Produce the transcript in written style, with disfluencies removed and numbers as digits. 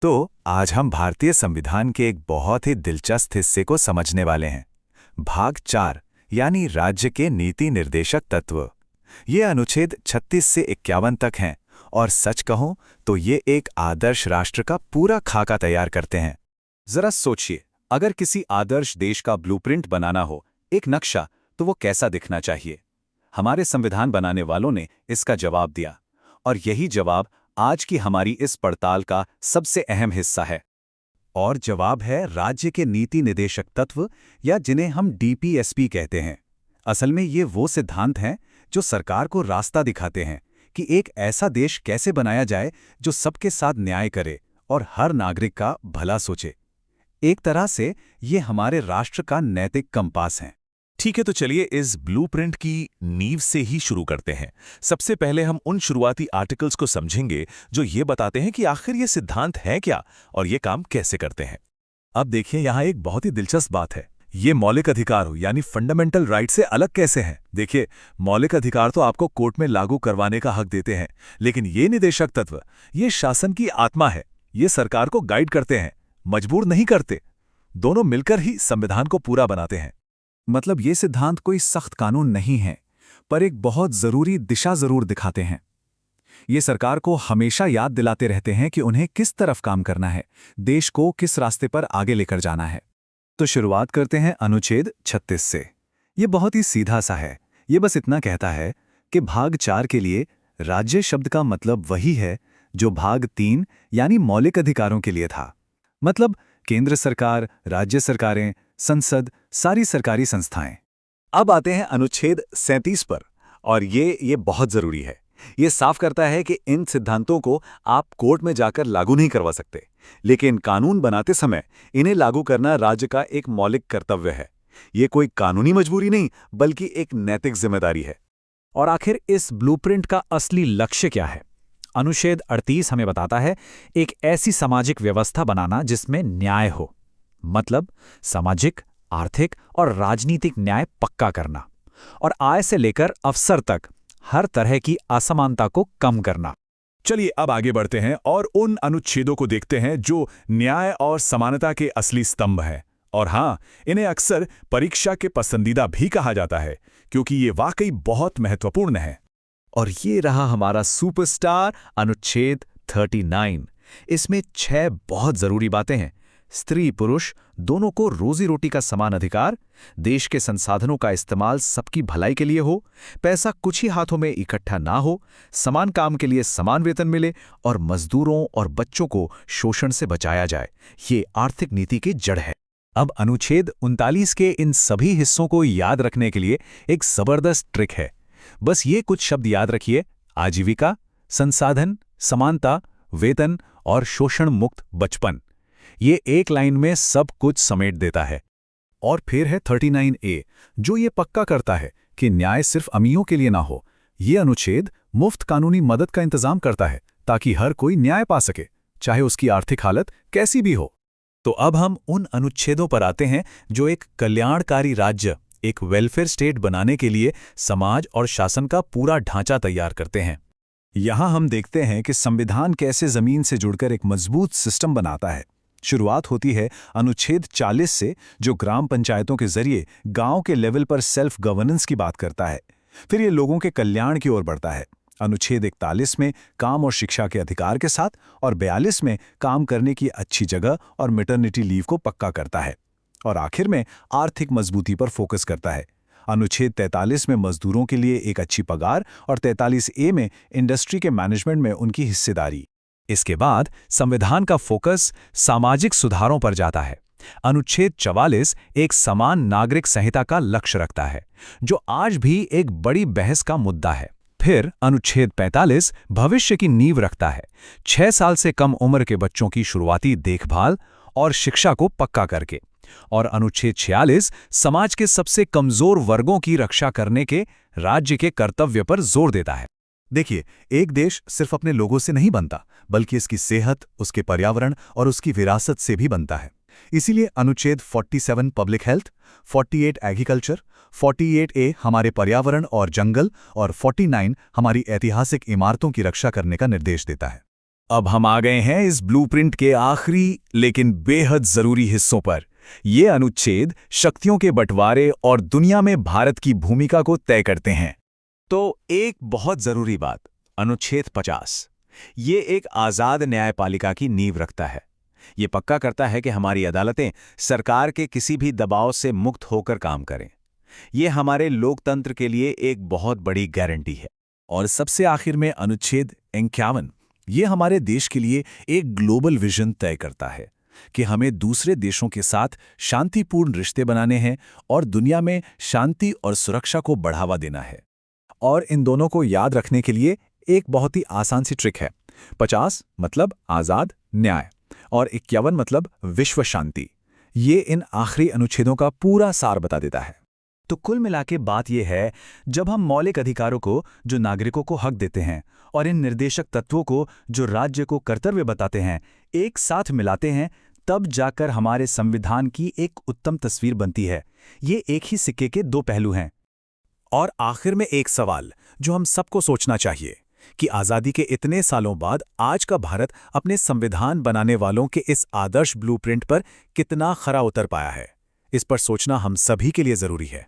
तो आज हम भारतीय संविधान के एक बहुत ही दिलचस्प हिस्से को समझने वाले हैं। भाग 4 यानी राज्य के नीति निर्देशक तत्व। ये अनुच्छेद 36 से 51 तक हैं और सच कहूं तो ये एक आदर्श राष्ट्र का पूरा खाका तैयार करते हैं। जरा सोचिए, अगर किसी आदर्श देश का ब्लूप्रिंट बनाना हो, एक नक्शा, तो वो कैसा दिखना चाहिए? हमारे संविधान बनाने वालों ने इसका जवाब दिया, और यही जवाब आज की हमारी इस पड़ताल का सबसे अहम हिस्सा है। और जवाब है राज्य के नीति निर्देशक तत्व, या जिन्हें हम डीपीएसपी कहते हैं। असल में ये वो सिद्धांत हैं जो सरकार को रास्ता दिखाते हैं कि एक ऐसा देश कैसे बनाया जाए जो सबके साथ न्याय करे और हर नागरिक का भला सोचे। एक तरह से ये हमारे राष्ट्र का नैतिक कंपास है। ठीक है, तो चलिए इस ब्लूप्रिंट की नींव से ही शुरू करते हैं। सबसे पहले हम उन शुरुआती आर्टिकल्स को समझेंगे जो ये बताते हैं कि आखिर ये सिद्धांत है क्या और ये काम कैसे करते हैं। अब देखिए, यहाँ एक बहुत ही दिलचस्प बात है। ये मौलिक अधिकार हो यानी फंडामेंटल राइट से अलग कैसे हैं? देखिए, मौलिक अधिकार तो आपको कोर्ट में लागू करवाने का हक देते हैं, लेकिन ये निदेशक तत्व, ये शासन की आत्मा है। ये सरकार को गाइड करते हैं, मजबूर नहीं करते। दोनों मिलकर ही संविधान को पूरा बनाते हैं। मतलब ये सिद्धांत कोई सख्त कानून नहीं है, पर एक बहुत जरूरी दिशा जरूर दिखाते हैं। ये सरकार को हमेशा याद दिलाते रहते हैं कि उन्हें किस तरफ काम करना है, देश को किस रास्ते पर आगे लेकर जाना है। तो शुरुआत करते हैं अनुच्छेद 36 से। ये बहुत ही सीधा सा है। ये बस इतना कहता है कि भाग 4 के लिए राज्य शब्द का मतलब वही है जो भाग 3 यानी मौलिक अधिकारों के लिए था। मतलब केंद्र सरकार, राज्य सरकारें, संसद, सारी सरकारी संस्थाएं। अब आते हैं अनुच्छेद 37 पर, और ये बहुत जरूरी है। ये साफ करता है कि इन सिद्धांतों को आप कोर्ट में जाकर लागू नहीं करवा सकते, लेकिन कानून बनाते समय इन्हें लागू करना राज्य का एक मौलिक कर्तव्य है। ये कोई कानूनी मजबूरी नहीं, बल्कि एक नैतिक जिम्मेदारी है। और आखिर इस ब्लूप्रिंट का असली लक्ष्य क्या है? अनुच्छेद 38 हमें बताता है एक ऐसी सामाजिक व्यवस्था बनाना जिसमें न्याय हो। मतलब सामाजिक, आर्थिक और राजनीतिक न्याय पक्का करना, और आय से लेकर अवसर तक हर तरह की असमानता को कम करना। चलिए अब आगे बढ़ते हैं और उन अनुच्छेदों को देखते हैं जो न्याय और समानता के असली स्तंभ हैं। और हाँ, इन्हें अक्सर परीक्षा के पसंदीदा भी कहा जाता है, क्योंकि ये वाकई बहुत महत्वपूर्ण है। और ये रहा हमारा सुपरस्टार अनुच्छेद 39। इसमें 6 बहुत जरूरी बातें हैं। स्त्री पुरुष दोनों को रोजी रोटी का समान अधिकार, देश के संसाधनों का इस्तेमाल सबकी भलाई के लिए हो, पैसा कुछ ही हाथों में इकट्ठा ना हो, समान काम के लिए समान वेतन मिले, और मजदूरों और बच्चों को शोषण से बचाया जाए। ये आर्थिक नीति की जड़ है। अब अनुच्छेद 39 के इन सभी हिस्सों को याद रखने के लिए एक जबरदस्त ट्रिक है। बस ये कुछ शब्द याद रखिए: आजीविका, संसाधन, समानता, वेतन और शोषण मुक्त बचपन। ये एक लाइन में सब कुछ समेट देता है। और फिर है 39A, जो ये पक्का करता है कि न्याय सिर्फ अमीरों के लिए ना हो। ये अनुच्छेद मुफ्त कानूनी मदद का इंतजाम करता है ताकि हर कोई न्याय पा सके, चाहे उसकी आर्थिक हालत कैसी भी हो। तो अब हम उन अनुच्छेदों पर आते हैं जो एक कल्याणकारी राज्य, एक वेलफेयर स्टेट बनाने के लिए समाज और शासन का पूरा ढांचा तैयार करते हैं। यहां हम देखते हैं कि संविधान कैसे जमीन से जुड़कर एक मजबूत सिस्टम बनाता है। शुरुआत होती है अनुच्छेद 40 से, जो ग्राम पंचायतों के जरिए गांव के लेवल पर सेल्फ गवर्नेंस की बात करता है। फिर ये लोगों के कल्याण की ओर बढ़ता है। अनुच्छेद 41 में काम और शिक्षा के अधिकार के साथ, और 42 में काम करने की अच्छी जगह और मैटरनिटी लीव को पक्का करता है। और आखिर में आर्थिक मजबूती पर फोकस करता है। अनुच्छेद 43 में मजदूरों के लिए एक अच्छी पगार, और 43A में इंडस्ट्री के मैनेजमेंट में उनकी हिस्सेदारी। इसके बाद संविधान का फोकस सामाजिक सुधारों पर जाता है। अनुच्छेद 44 एक समान नागरिक संहिता का लक्ष्य रखता है, जो आज भी एक बड़ी बहस का मुद्दा है। फिर अनुच्छेद 45 भविष्य की नींव रखता है, 6 साल से कम उम्र के बच्चों की शुरुआती देखभाल और शिक्षा को पक्का करके। और अनुच्छेद 46 समाज के सबसे कमजोर वर्गों की रक्षा करने के राज्य के कर्तव्य पर जोर देता है। देखिए, एक देश सिर्फ अपने लोगों से नहीं बनता, बल्कि इसकी सेहत, उसके पर्यावरण और उसकी विरासत से भी बनता है। इसीलिए अनुच्छेद 47 पब्लिक हेल्थ, 48 एग्रीकल्चर, 48A हमारे पर्यावरण और जंगल, और 49 हमारी ऐतिहासिक इमारतों की रक्षा करने का निर्देश देता है। अब हम आ गए हैं इस ब्लूप्रिंट के आखिरी लेकिन बेहद जरूरी हिस्सों पर। ये अनुच्छेद शक्तियों के बंटवारे और दुनिया में भारत की भूमिका को तय करते हैं। तो एक बहुत जरूरी बात, अनुच्छेद 50। ये एक आजाद न्यायपालिका की नींव रखता है। ये पक्का करता है कि हमारी अदालतें सरकार के किसी भी दबाव से मुक्त होकर काम करें। ये हमारे लोकतंत्र के लिए एक बहुत बड़ी गारंटी है। और सबसे आखिर में अनुच्छेद 51, ये हमारे देश के लिए एक ग्लोबल विजन तय करता है कि हमें दूसरे देशों के साथ शांतिपूर्ण रिश्ते बनाने हैं और दुनिया में शांति और सुरक्षा को बढ़ावा देना है। और इन दोनों को याद रखने के लिए एक बहुत ही आसान सी ट्रिक है। 50 मतलब आज़ाद न्याय और 51 मतलब विश्व शांति। ये इन आखिरी अनुच्छेदों का पूरा सार बता देता है। तो कुल मिलाके बात यह है, जब हम मौलिक अधिकारों को जो नागरिकों को हक देते हैं और इन निर्देशक तत्वों को जो राज्य को कर्तव्य बताते हैं, एक साथ मिलाते हैं, तब जाकर हमारे संविधान की एक उत्तम तस्वीर बनती है। ये एक ही सिक्के के दो पहलू हैं। और आखिर में एक सवाल जो हम सबको सोचना चाहिए कि आज़ादी के इतने सालों बाद आज का भारत अपने संविधान बनाने वालों के इस आदर्श ब्लूप्रिंट पर कितना खरा उतर पाया है। इस पर सोचना हम सभी के लिए जरूरी है।